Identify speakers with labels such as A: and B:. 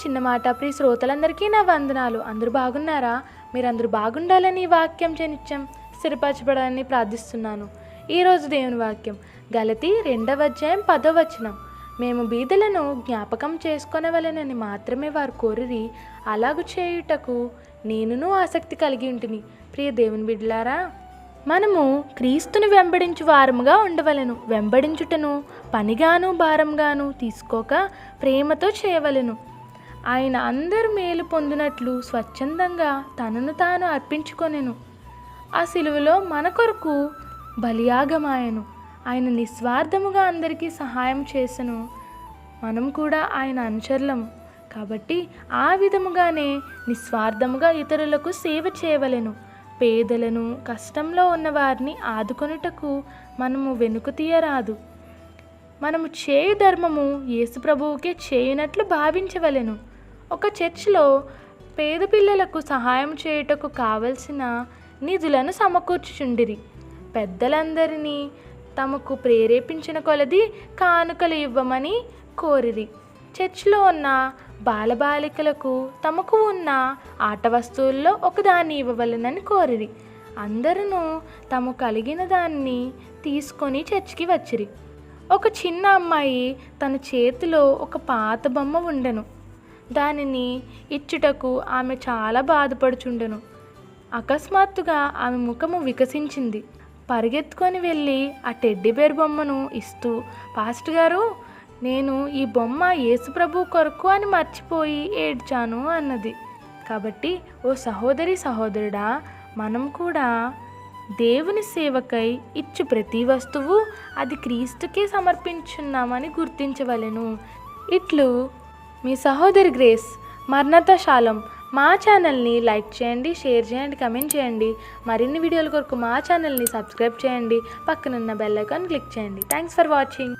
A: చిన్న మాట ప్రియ శ్రోతలందరికీ నా వందనాలు. అందరూ బాగున్నారా? మీరందరూ బాగుండాలని ఈ వాక్యం నిత్యం స్థిరపరచబడాలని ప్రార్థిస్తున్నాను. ఈరోజు దేవుని వాక్యం గలతీ 2వ అధ్యాయం 10వ వచనం. మేము బీదలను జ్ఞాపకం చేసుకొనవలెనని మాత్రమే వారు కోరిరి, అలాగు చేయుటకు నేనును ఆసక్తి కలిగి ఉంటిని. ప్రియ దేవుని బిడ్డలారా, మనము క్రీస్తుని వెంబడించు వారముగా ఉండవలెను. వెంబడించుటను పనిగాను భారంగాను తీసుకోక ప్రేమతో చేయవలెను. ఆయన అందరు మేలు పొందినట్లు స్వచ్ఛందంగా తనను తాను అర్పించుకొనెను. ఆ సిలువలో మన కొరకు బలియాగమాయను. ఆయన నిస్వార్థముగా అందరికీ సహాయం చేసెను. మనం కూడా ఆయన అనుచరులము కాబట్టి ఆ విధముగానే నిస్వార్థముగా ఇతరులకు సేవ చేయవలెను. పేదలను, కష్టంలో ఉన్న వారిని ఆదుకొనుటకు మనము వెనుక తీయరాదు. మనము చేయు ధర్మము యేసు ప్రభువుకే చేయునట్లు భావించవలెను. ఒక చర్చిలో పేద పిల్లలకు సహాయం చేయుటకు కావలసిన నిధులను సమకూర్చుచుండిరి. పెద్దలందరినీ తమకు ప్రేరేపించిన కొలది కానుకలు ఇవ్వమని కోరిరి. చర్చిలో ఉన్న బాలబాలికలకు తమకు ఉన్న ఆట వస్తువుల్లో ఒకదాన్ని ఇవ్వవలెనని కోరిరి. అందరూ తమ కలిగిన దాన్ని తీసుకొని చర్చికి వచ్చిరి. ఒక చిన్న అమ్మాయి తన చేతిలో ఒక పాత బొమ్మ ఉండెను. దానిని ఇచ్చుటకు ఆమె చాలా బాధపడుచుండెను. అకస్మాత్తుగా ఆమె ముఖము వికసించింది. పరిగెత్తుకొని వెళ్ళి ఆ టెడ్డీబేర్ బొమ్మను ఇస్తూ, పాస్టర్ గారు, నేను ఈ బొమ్మ యేసు ప్రభు కొరకు అని మర్చిపోయి ఏడ్చాను అన్నది. కాబట్టి ఓ సహోదరి సహోదరుడా, మనం కూడా దేవుని సేవకై ఇచ్చు ప్రతి వస్తువు అది క్రీస్తుకే సమర్పించున్నామని గుర్తించవలెను. ఇట్లు మీ సహోదరి గ్రేస్. మర్నత షాሎም. మా ఛానల్ని లైక్ చేయండి, షేర్ చేయండి, కమెంట్ చేయండి. మరిన్ని వీడియోల కొరకు మా ఛానల్ని సబ్స్క్రైబ్ చేయండి. పక్కనున్న బెల్ ఐకాన్ క్లిక్ చేయండి. Thanks for watching.